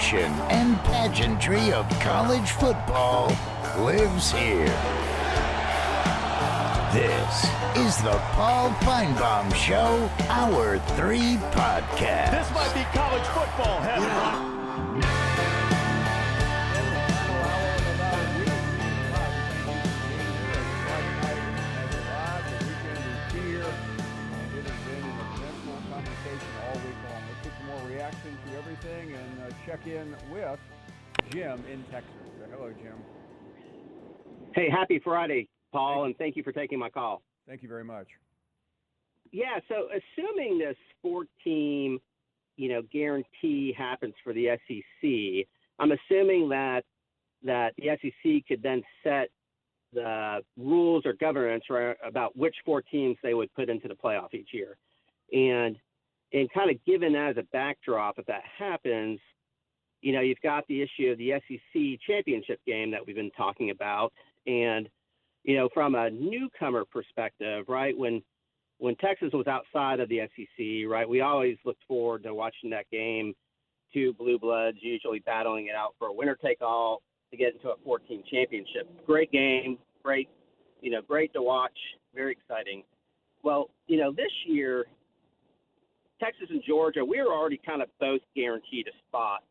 passion and pageantry of college football lives here. This is the Paul Finebaum Show, Hour 3 podcast. This might be college football heaven. To everything and check in with Jim in Texas. Hello, Jim. Hey, happy Friday, Paul, and thank you for taking my call. Thank you very much. Yeah, so assuming this four-team, guarantee happens for the SEC, I'm assuming that the SEC could then set the rules or governance about which four teams they would put into the playoff each year. And kind of given that as a backdrop, if that happens, you've got the issue of the SEC championship game that we've been talking about. And, from a newcomer perspective, right, when Texas was outside of the SEC, right, we always looked forward to watching that game, two blue bloods usually battling it out for a winner-take-all to get into a 14 championship. Great game, great to watch, very exciting. Well, this year, Texas and Georgia, we were already kind of both guaranteed a spot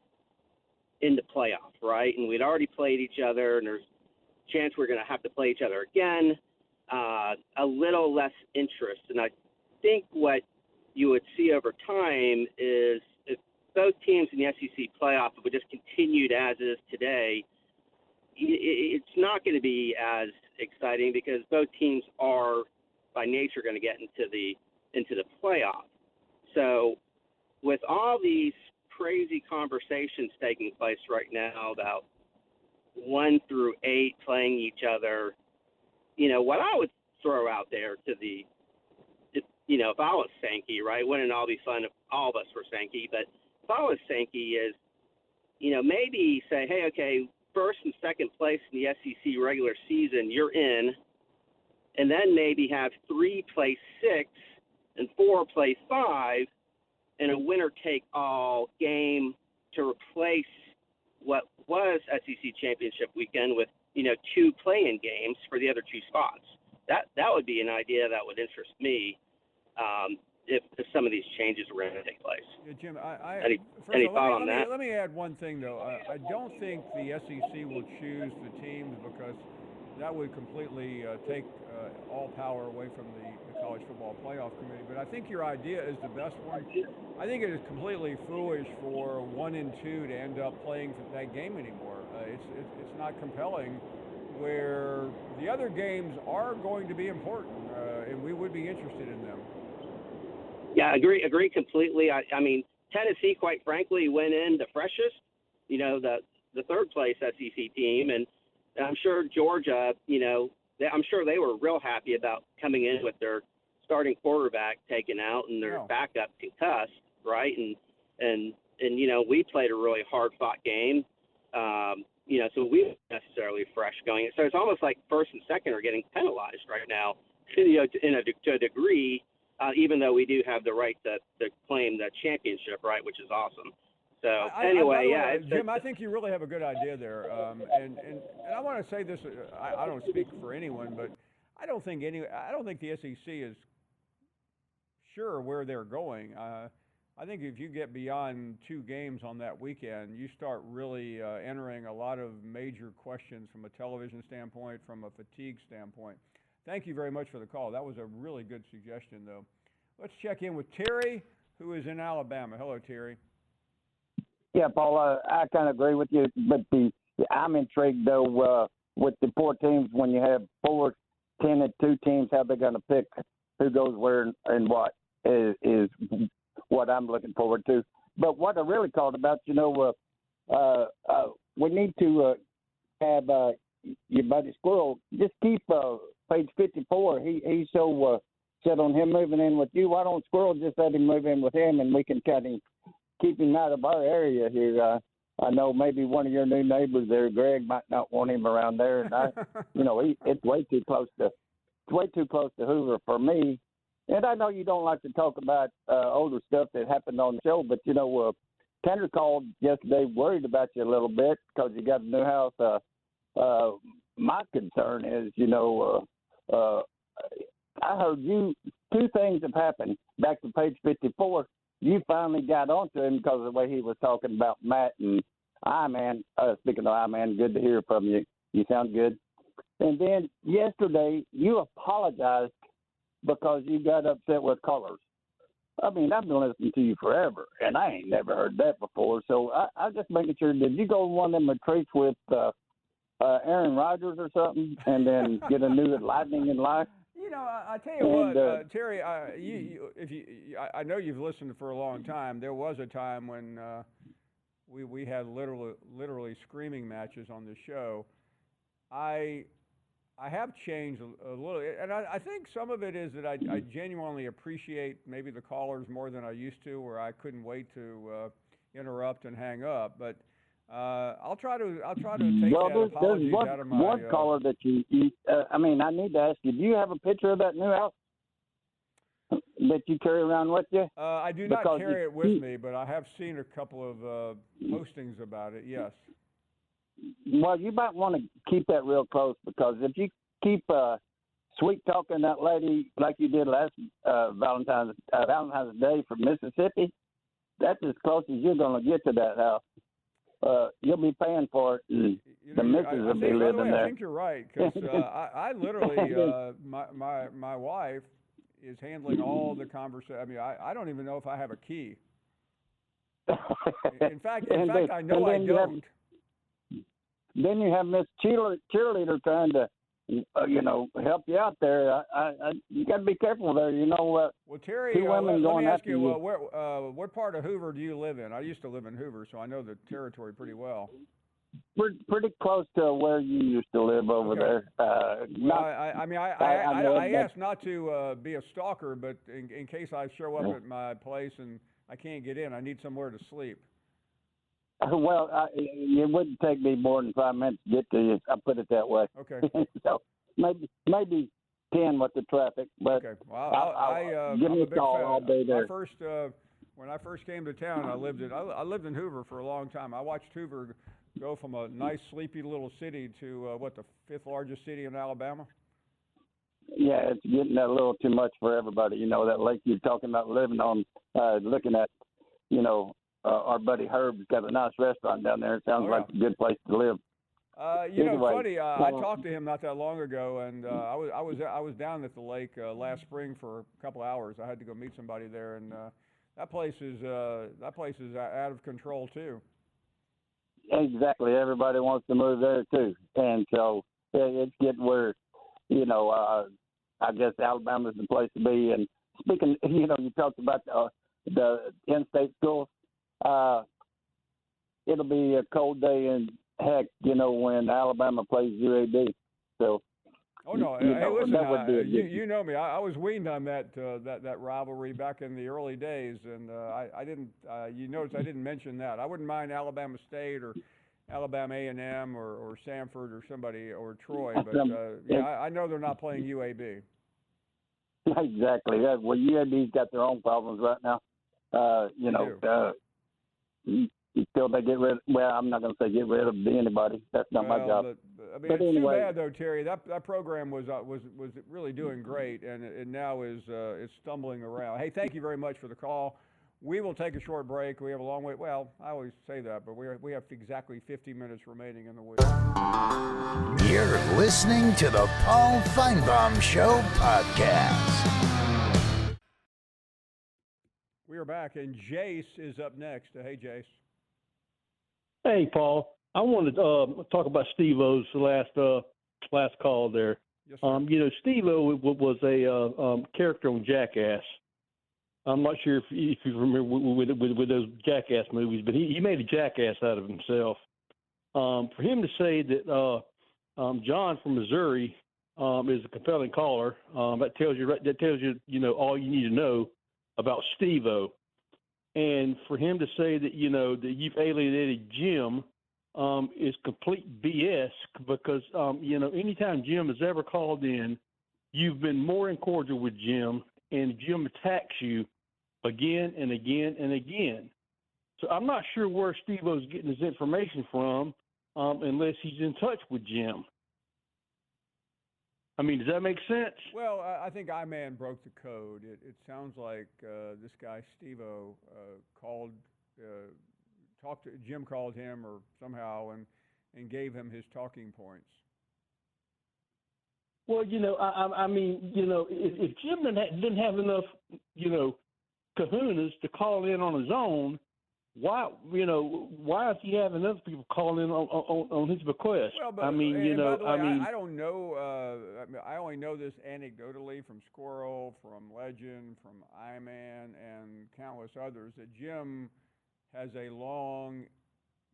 in the playoff, right? And we'd already played each other, and there's a chance we're going to have to play each other again. A little less interest. And I think what you would see over time is if both teams in the SEC playoff, if we just continued as is today, it's not going to be as exciting because both teams are by nature going to get into the playoff. So with all these crazy conversations taking place right now about 1 through 8 playing each other, what I would throw out there if I was Sankey, right, wouldn't it all be fun if all of us were Sankey, but if I was Sankey is, maybe say, hey, okay, first and second place in the SEC regular season, you're in, and then maybe have 3 play 6 and 4 play 5 in a winner-take-all game to replace what was SEC championship weekend with, 2 play-in games for the other 2 spots. That would be an idea that would interest me if some of these changes were going to take place. Yeah, Jim, any thought on that? Let me add one thing, though. I don't think the SEC will choose the teams because that would completely take all power away from the College Football Playoff Committee. But I think your idea is the best one. I think it is completely foolish for 1 and 2 to end up playing for that game anymore. It's not compelling, where the other games are going to be important, and we would be interested in them. Yeah, agree completely. I mean, Tennessee, quite frankly, went in the freshest, the third place SEC team, and I'm sure Georgia, I'm sure they were real happy about coming in with their starting quarterback taken out and their backup concussed, right? And we played a really hard-fought game, so we weren't necessarily fresh going. So it's almost like first and second are getting penalized right now, to a degree, even though we do have the right to claim the championship, right, which is awesome. So anyway, Jim, I think you really have a good idea there, and I want to say this. I don't speak for anyone, but I don't think the SEC is sure where they're going. I think if you get beyond 2 games on that weekend, you start really entering a lot of major questions from a television standpoint, from a fatigue standpoint. Thank you very much for the call. That was a really good suggestion, though. Let's check in with Terry, who is in Alabama. Hello, Terry. Yeah, Paul, I kind of agree with you, but I'm intrigued, though, with the 4 teams when you have 4, 10, and 2 teams, how they're going to pick who goes where and what is what I'm looking forward to. But what I really called about, we need to have your buddy Squirrel just keep page 54. He's so set on him moving in with you. Why don't Squirrel just let him move in with him, and we can kind of keep him out of our area here. I know maybe one of your new neighbors there, Greg, might not want him around there, and it's way too close to Hoover for me. And I know you don't like to talk about older stuff that happened on the show, but Kendra called yesterday, worried about you a little bit because you got a new house. My concern is, I heard two things have happened. Back to page 54, you finally got onto him because of the way he was talking about Matt and I-Man. Speaking of I-Man, good to hear from you. You sound good. And then yesterday, you apologized because you got upset with colors. I mean, I've been listening to you forever, and I ain't never heard that before. So I'm just making sure, did you go to one of them retreats with Aaron Rodgers or something and then get a new lightning in life? I tell you what, Terry, I know you've listened for a long time. There was a time when we had literally screaming matches on the show. I have changed a little, and I think some of it is that I genuinely appreciate maybe the callers more than I used to, where I couldn't wait to interrupt and hang up. But I'll try to take that apologies out of my. One caller that I need to ask you, do you have a picture of that new house that you carry around with you? I do not carry it with me, but I have seen a couple of postings about it. Yes. Well, you might want to keep that real close, because if you keep sweet talking that lady like you did last Valentine's Day from Mississippi, that's as close as you're going to get to that house. You'll be paying for it, and the missus will be living there. I think you're right, because I literally, my wife is handling all the conversation. I mean, I don't even know if I have a key. In fact, I know I don't. Then you have Miss Cheerleader trying to, help you out there. You got to be careful there. Well, Terry, let me ask you, you. what part of Hoover do you live in? I used to live in Hoover, so I know the territory pretty well. Pretty close to where you used to live over there. I asked not to be a stalker, but in case I show up at my place and I can't get in, I need somewhere to sleep. Well, it wouldn't take me more than 5 minutes to get to you. I'll put it that way. Okay. So maybe 10 with the traffic, but okay. Well, give I'm me a a big call fan. all day there. When I first came to town, I lived in Hoover for a long time. I watched Hoover go from a nice, sleepy little city to the 5th largest city in Alabama. Yeah, it's getting a little too much for everybody. That lake you're talking about living on, looking at, our buddy Herb's got a nice restaurant down there. It sounds like a good place to live. Anyway, funny. I talked to him not that long ago, and I was down at the lake last spring for a couple hours. I had to go meet somebody there, and that place is out of control too. Exactly. Everybody wants to move there too, and so it's getting where, I guess Alabama's the place to be. And speaking, you talked about the in-state schools. It'll be a cold day in heck, when Alabama plays UAB. So. Oh no! Hey, listen, you know me. I was weaned on that rivalry back in the early days, and I didn't. You notice I didn't mention that. I wouldn't mind Alabama State or Alabama A&M or Samford or somebody or Troy, but I know they're not playing UAB. Exactly. Well, UAB's got their own problems right now. Until they get rid. Well, I'm not going to say get rid of anybody. That's not my job. But it's anyway. Too bad though, Terry. That program was really doing great, and it now is stumbling around. Hey, thank you very much for the call. We will take a short break. We have a long way. Well, I always say that, but we have exactly 50 minutes remaining in the week. You're listening to the Paul Finebaum Show podcast. We are back, and Jace is up next. Hey, Jace. Hey, Paul. I wanted to talk about Steve-O's last call there. Yes, sir. Steve-O was a character on Jackass. I'm not sure if you remember with those Jackass movies, but he made a jackass out of himself. For him to say that John from Missouri is a compelling caller, that tells you all you need to know about Steve-O. And for him to say that that you've alienated Jim is complete BS, because anytime Jim has ever called in, you've been more than cordial with Jim, and Jim attacks you again and again and again. So I'm not sure where Steve-O's getting his information from, unless he's in touch with Jim. I mean, does that make sense? Well, I think I-Man broke the code. It sounds like this guy Steve-O called, talked to Jim, called him or somehow, and gave him his talking points. Well, I mean, if Jim didn't have enough, kahunas to call in on his own, why is he having other people call in on his bequest? Well, but, I mean, by the way, I don't know. I only know this anecdotally from Squirrel, from Legend, from I-Man, and countless others, that Jim has a long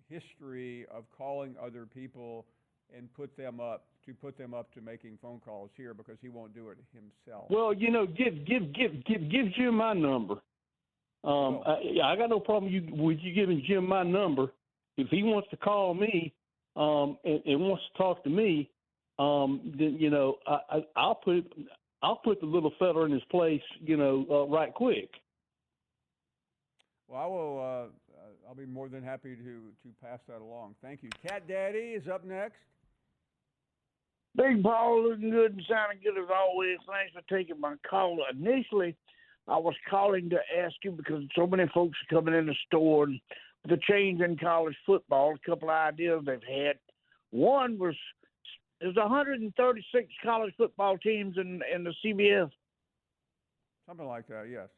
history of calling other people and put them up to making phone calls here because he won't do it himself. Well, give Jim my number. I got no problem with you giving Jim my number. If he wants to call me and wants to talk to me, then I'll put the little fella in his place, right quick. Well, I will. I'll be more than happy to pass that along. Thank you. Cat Daddy is up next. Big Paul, looking good and sounding good as always. Thanks for taking my call. Initially, I was calling to ask you because so many folks are coming in the store and the change in college football. A couple of ideas they've had. One was there's 136 college football teams in the CBS. Something like that, yes.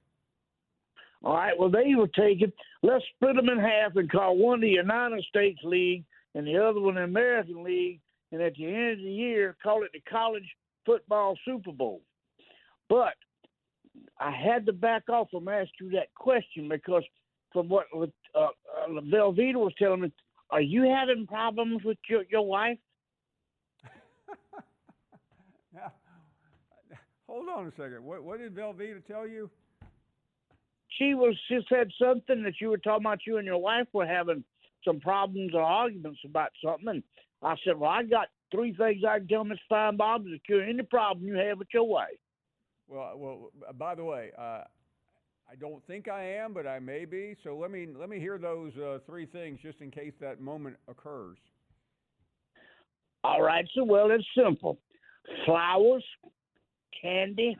All right, well, they were taking, let's split them in half and call one the United States League and the other one the American League, and at the end of the year, call it the College Football Super Bowl. But I had to back off from asking you that question because from what Velveeta was telling me, are you having problems with your wife? Now, hold on a second. What did Velveeta tell you? She said something that you were talking about you and your wife were having some problems or arguments about something. And I said, well, I got 3 things I can tell Miss Finebaum to cure any problem you have with your wife. Well. By the way, I don't think I am, but I may be. So let me hear those 3 things just in case that moment occurs. All right. So well, it's simple: flowers, candy,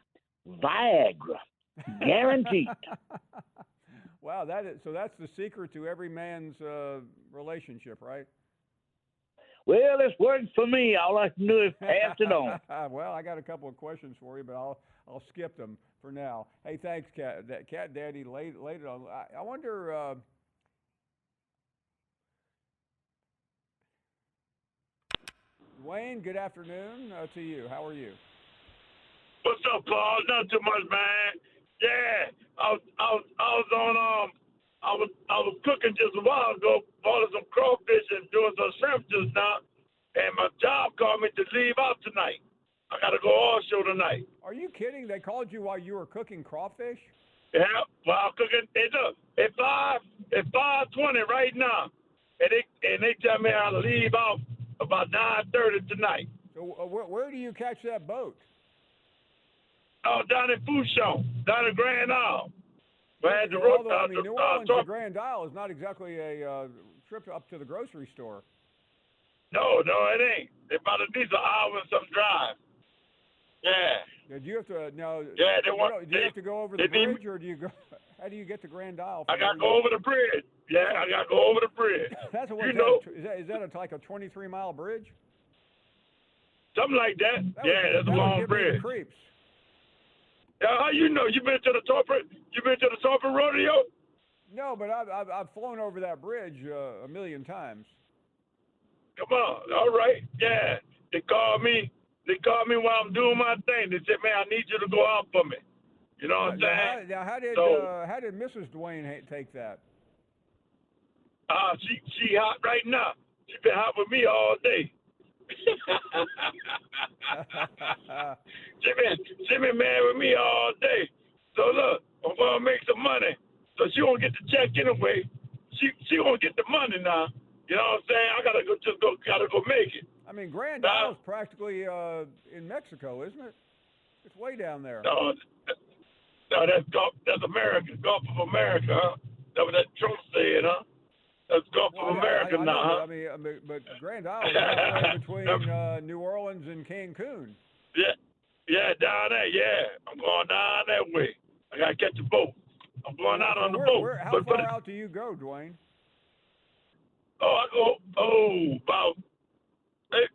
Viagra, guaranteed. Wow, that's the secret to every man's relationship, right? Well, it's worked for me. All I can do is pass it on. Well, I got a couple of questions for you, but I'll skip them for now. Hey, thanks, Cat Daddy. Laid it on. I wonder. Dwayne, good afternoon to you. How are you? What's up, Paul? Not too much, man. Yeah, I was cooking just a while ago, bought some crawfish and doing some shrimp just now, and my job called me to leave out tonight. I got to go offshore tonight. Are you kidding? They called you while you were cooking crawfish? Yeah, while cooking. It's 5:20 right now, and they tell me I have to leave out about 9:30 tonight. So where do you catch that boat? Oh, down in Fouchon, down in Grand Isle. New Orleans to Grand Isle is not exactly a trip up to the grocery store. No, it ain't. It's about at least an hour and some drive. Yeah. Do you have to now? Yeah, do you have to go over the bridge, or do you go? How do you get to Grand Isle? I got to go over the bridge. Yeah, I got to go over the bridge. That's what is that like a 23-mile bridge? Something like that. That's a long bridge. Creeps. How you know? You been to the Torpor Rodeo? No, but I've flown over that bridge a million times. Come on, all right, yeah. They called me while I'm doing my thing. They said, "Man, I need you to go out for me." You know what I'm saying? Now, how did Mrs. Dwayne take that? She hot right now. She been hot with me all day. she been mad with me all day. So look, I'm gonna make some money. So she won't get the check anyway. She won't get the money now. You know what I'm saying? I gotta go make it. I mean, Grand Isle is practically in Mexico, isn't it? It's way down there. No, that's America, Gulf of America, huh? That's what that Trump said, huh? talking now, huh? But Grand Isle is halfway between New Orleans and Cancun. Yeah, down there. Yeah, I'm going down that way. I gotta catch a boat. I'm going out on the boat. How far out do you go, Dwayne? I go. About.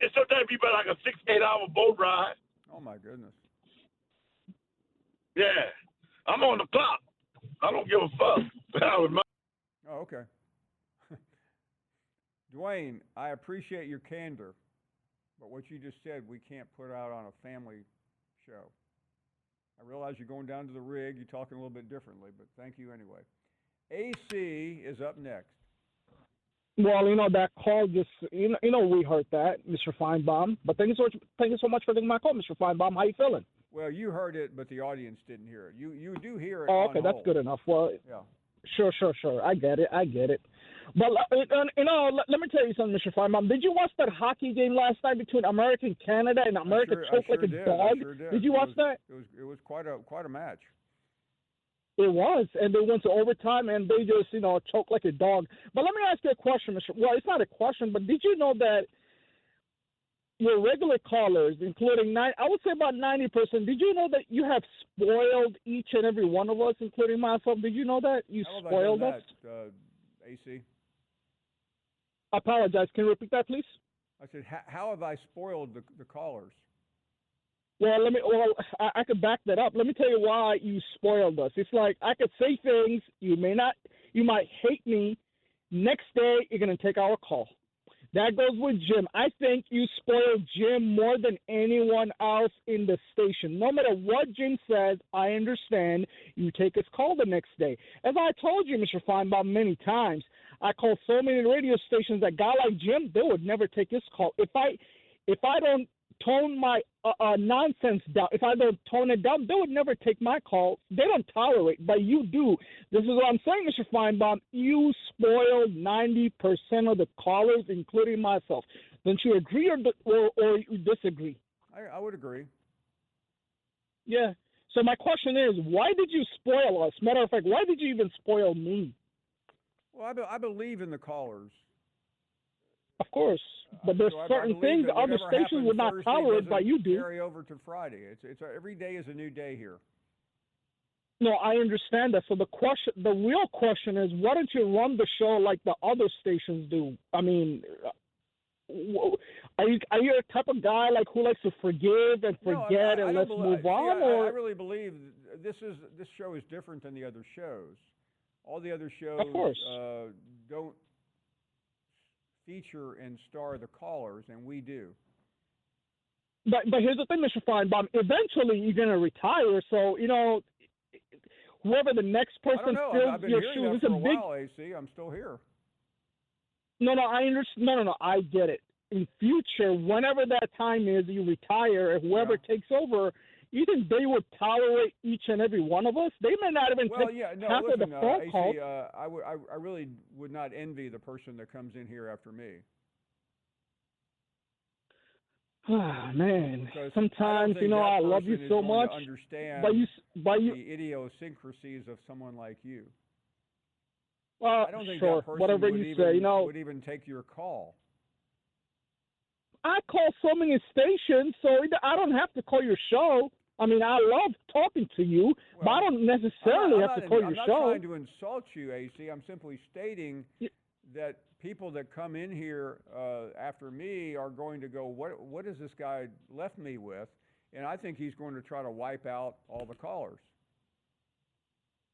It sometimes be about like a 6-8 hour boat ride. Oh my goodness. Yeah, I'm on the clock. I don't give a fuck. Oh, okay. Dwayne, I appreciate your candor, but what you just said we can't put out on a family show. I realize you're going down to the rig, you're talking a little bit differently, but thank you anyway. AC is up next. Well, that call just, we heard that, Mr. Finebaum. But thank you so much for taking my call, Mr. Finebaum. How you feeling? Well, you heard it, but the audience didn't hear it. You do hear it. Oh, on okay, that's hold. good enough. Well, yeah. Sure. I get it. But, let me tell you something, Mr. Finebaum. Did you watch that hockey game last night between America and Canada, and America choked like a dog? I sure did. Did you watch that? It was quite a match. It was, and they went to overtime, and they just, choked like a dog. But let me ask you a question, Mr. Well, it's not a question, but did you know that your regular callers, including I would say about 90%, did you know that you have spoiled each and every one of us, including myself? Did you know that? You spoiled us? AC? I apologize. Can you repeat that, please? I said, how have I spoiled the callers? Well, I could back that up. Let me tell you why you spoiled us. It's like I could say things, you might hate me. Next day, you're going to take our call. That goes with Jim. I think you spoiled Jim more than anyone else in the station. No matter what Jim says, I understand you take his call the next day. As I told you, Mr. Finebaum, many times, I called so many radio stations that guy like Jim, they would never take his call. If I don't tone my nonsense down, if I don't tone it down, they would never take my call. They don't tolerate, but you do. This is what I'm saying, Mr. Finebaum. You spoiled 90% of the callers, including myself. Don't you agree or you disagree? I would agree. Yeah. So my question is, why did you spoil us? Matter of fact, why did you even spoil me? Well, I believe in the callers. Of course, but there's certain things other stations would not tolerate, but you do. Carry over to Friday. It's every day is a new day here. No, I understand that. So the real question is, why don't you run the show like the other stations do? I mean, are you a type of guy like who likes to forgive and forget and let's move on? Or I really believe this show is different than the other shows. All the other shows don't feature and star the callers, and we do. But here's the thing, Mr. Finebaum. Eventually, you're going to retire, so whoever the next person fills your shoes, it's a big. While, AC, I'm still here. No, I understand. No, I get it. In future, whenever that time is, you retire. Whoever takes over, you think they would tolerate each and every one of us? They may not even take half of the phone calls. I really would not envy the person that comes in here after me. Ah, man. Sometimes, I love you so much, but you the idiosyncrasies of someone like you. I don't think sure, that person whatever would you even, say, would even take your call. I call so many stations, so I don't have to call your show. I mean, I love talking to you, but I don't necessarily have to call your show. I'm not trying to insult you, AC. I'm simply stating that people that come in here after me are going to go, what has this guy left me with? And I think he's going to try to wipe out all the callers.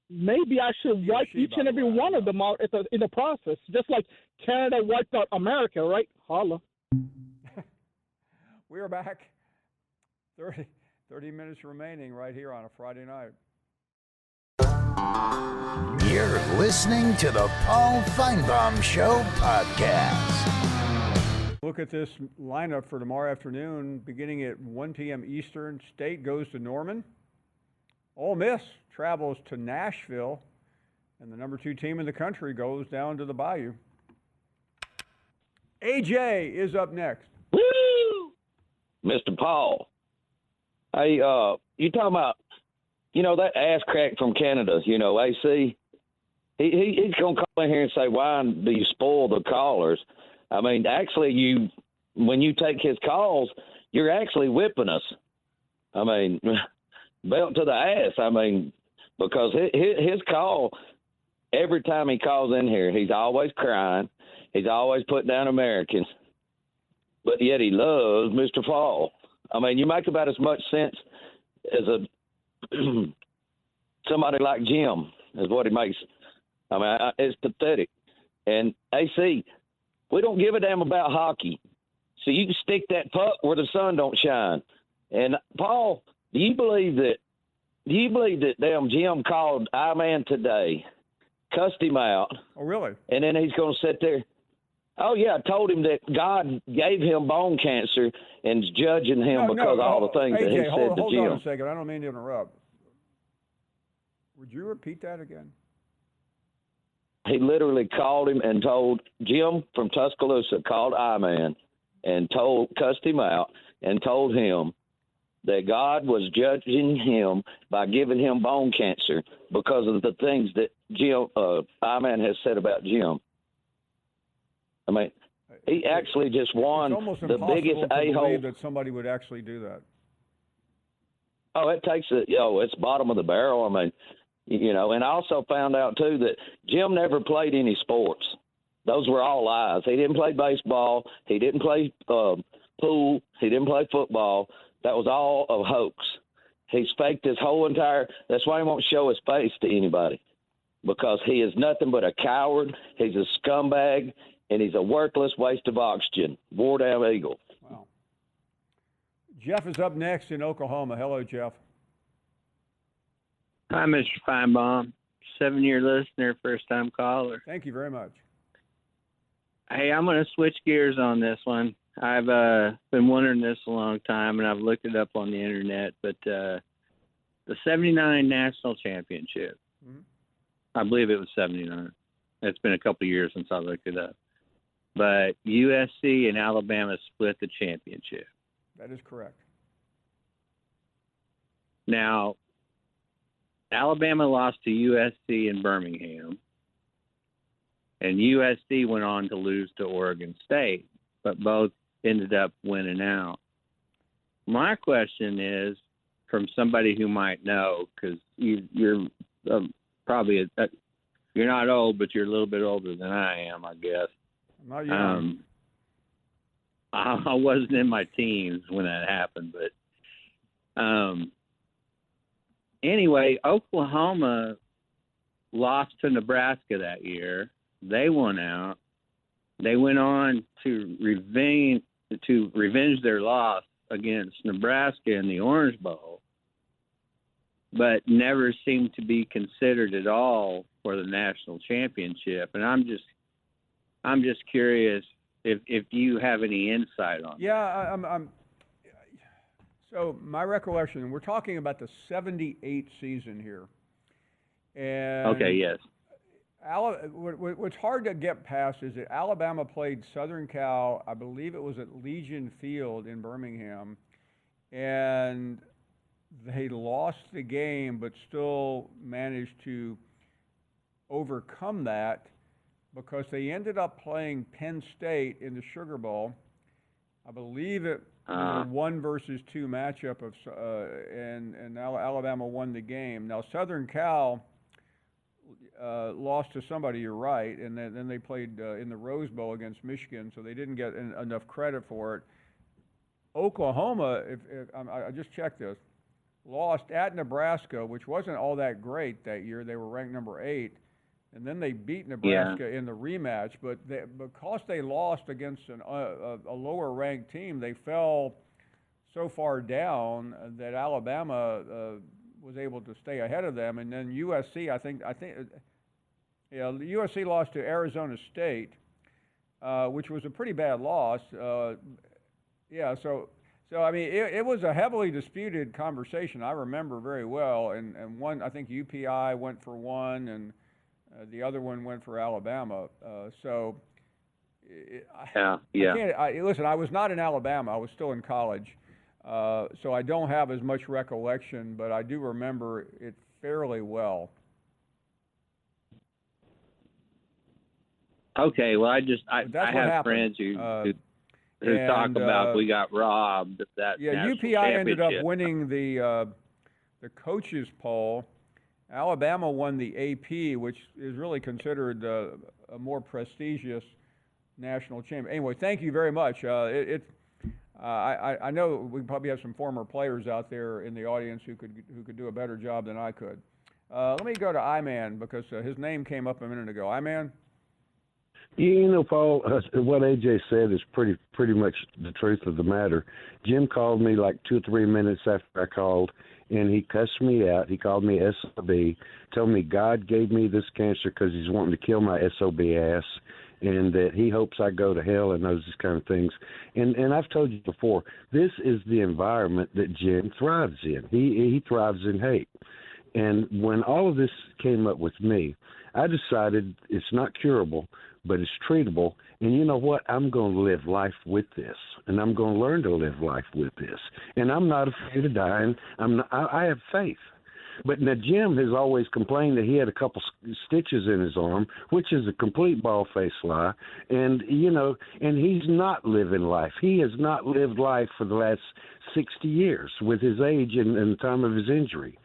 Maybe I should wipe each and every one of them out in the process, just like Canada wiped out America, right? Holla. We are back. 30 minutes remaining right here on a Friday night. You're listening to the Paul Finebaum Show podcast. Look at this lineup for tomorrow afternoon, beginning at 1 p.m. Eastern. State goes to Norman. Ole Miss travels to Nashville, and the number 2 team in the country goes down to the Bayou. AJ is up next. Woo! Mr. Paul. Hey, you talking about, that ass crack from Canada, AC? He's going to call in here and say, why do you spoil the callers? I mean, actually, when you take his calls, you're actually whipping us. I mean, belt to the ass. I mean, because his call, every time he calls in here, he's always crying. He's always putting down Americans. But yet he loves Mr. Fall. I mean, you make about as much sense as somebody like Jim is what he makes. I mean, it's pathetic. And AC, we don't give a damn about hockey. So you can stick that puck where the sun don't shine. And Paul, do you believe that damn Jim called I-Man today, cussed him out? Oh, really? And then he's going to sit there. Oh, yeah, I told him that God gave him bone cancer and is judging him because of all the things AJ, that he said to hold Jim. on a second. I don't mean to interrupt. Would you repeat that again? He literally called him and told Jim from Tuscaloosa, called I-Man, and cussed him out and told him that God was judging him by giving him bone cancer because of the things that I-Man has said about Jim. I mean, he actually just won the biggest a-hole. Believe that somebody would actually do that. Oh, it takes it's bottom of the barrel. I mean, and I also found out too that Jim never played any sports. Those were all lies. He didn't play baseball. He didn't play pool. He didn't play football. That was all a hoax. He's faked his whole entire. That's why he won't show his face to anybody, because he is nothing but a coward. He's a scumbag. And he's a worthless waste of oxygen. War down Eagle. Wow. Jeff is up next in Oklahoma. Hello, Jeff. Hi, Mr. Finebaum. 7-year listener, first-time caller. Thank you very much. Hey, I'm going to switch gears on this one. I've been wondering this a long time, and I've looked it up on the internet. But the '79 national championship, I believe it was '79. It's been a couple of years since I looked it up. But USC and Alabama split the championship. That is correct. Now, Alabama lost to USC in Birmingham, and USC went on to lose to Oregon State, but both ended up winning out. My question is, from somebody who might know, because you're probably you're not old, but you're a little bit older than I am, I guess. Not young. I wasn't in my teens when that happened, but anyway, Oklahoma lost to Nebraska that year. They won out. They went on to revenge their loss against Nebraska in the Orange Bowl, but never seemed to be considered at all for the national championship. And I'm just curious if you have any insight on that. Yeah, so my recollection, we're talking about the '78 season here. And okay, yes. What's hard to get past is that Alabama played Southern Cal, I believe it was at Legion Field in Birmingham, and they lost the game but still managed to overcome that because they ended up playing Penn State in the Sugar Bowl. I believe it was a 1 versus 2 matchup and Alabama won the game. Now Southern Cal lost to somebody, you're right, and then they played in the Rose Bowl against Michigan, so they didn't get enough credit for it. Oklahoma, I just checked this, lost at Nebraska, which wasn't all that great that year. They were ranked number 8, and then they beat Nebraska in the rematch. But because they lost against a lower-ranked team, they fell so far down that Alabama was able to stay ahead of them. And then USC, I think, USC lost to Arizona State, which was a pretty bad loss. So I mean, it was a heavily disputed conversation. I remember very well, and one, I think UPI went for one, and the other one went for Alabama. Listen, I was not in Alabama. I was still in college, so I don't have as much recollection, but I do remember it fairly well. Okay, well, I That's what have happened. friends who talk about we got robbed of that. Yeah, national UPI ended up championship. winning the coaches poll. Alabama won the AP, which is really considered a more prestigious national champion. Anyway, thank you very much. I know we probably have some former players out there in the audience who could do a better job than I could. Let me go to I-Man because his name came up a minute ago. I-Man? You know, Paul, what AJ said is pretty much the truth of the matter. Jim called me like 2 or 3 minutes after I called, and he cussed me out. He called me SOB, told me God gave me this cancer because he's wanting to kill my SOB ass, and that he hopes I go to hell and those kind of things. And I've told you before, this is the environment that Jim thrives in. He thrives in hate. And when all of this came up with me, I decided it's not curable, but it's treatable. And you know what? I'm going to live life with this, and I'm going to learn to live life with this. And I'm not afraid of dying. I have faith. But now Jim has always complained that he had a couple stitches in his arm, which is a complete bald-faced lie. And, you know, and he's not living life. He has not lived life for the last 60 years with his age and the time of his injury.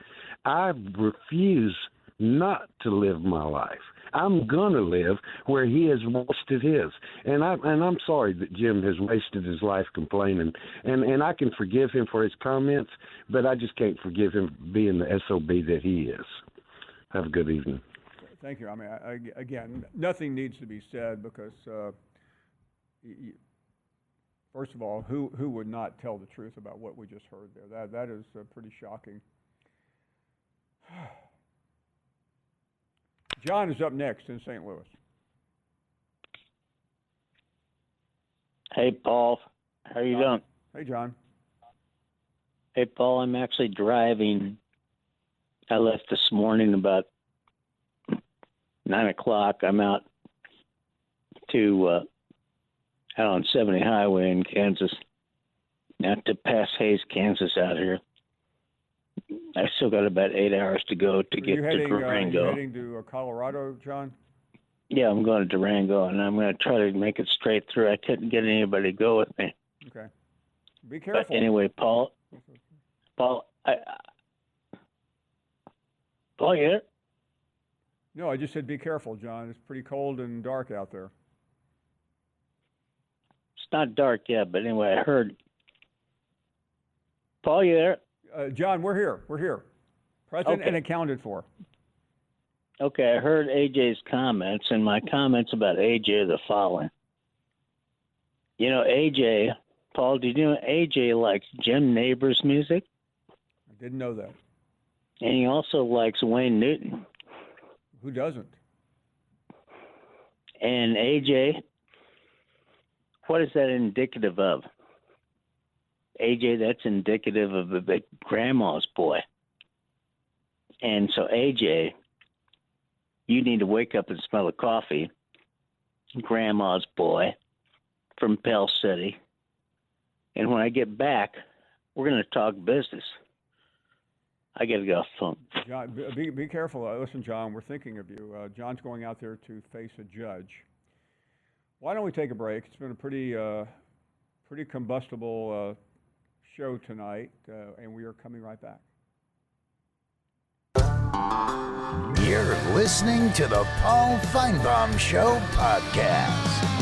I refuse not to live my life. I'm going to live where he has wasted his. And I'm sorry that Jim has wasted his life complaining. And I can forgive him for his comments, but I just can't forgive him being the SOB that he is. Have a good evening. Thank you. I mean, again, nothing needs to be said because, first of all, who would not tell the truth about what we just heard there? That is pretty shocking. John is up next in St. Louis. Hey, Paul. How are you doing? Hey, John. Hey, Paul, I'm actually driving. I left this morning about 9 o'clock. I'm out on 70 Highway in Kansas, out to Pass Hayes, Kansas out here. I still got about 8 hours to go to get to Durango. Are you heading to Colorado, John? Yeah, I'm going to Durango, and I'm going to try to make it straight through. I couldn't get anybody to go with me. Okay. Be careful. But anyway, Paul, Paul, you there? No, I just said be careful, John. It's pretty cold and dark out there. It's not dark yet, but anyway, I heard. Paul, you there? John, we're here. We're here. Present and accounted for. Okay, I heard AJ's comments, and my comments about AJ are the following. You know, AJ, Paul, did you know AJ likes Jim Nabors' music? I didn't know that. And he also likes Wayne Newton. Who doesn't? And AJ, what is that indicative of? AJ, that's indicative of a big grandma's boy. And so, AJ, you need to wake up and smell the coffee. Grandma's boy from Pell City. And when I get back, we're going to talk business. I got to go off the phone. John, be careful. Listen, John, we're thinking of you. John's going out there to face a judge. Why don't we take a break? It's been a pretty combustible show tonight, and we are coming right back. You're listening to the Paul Finebaum Show podcast.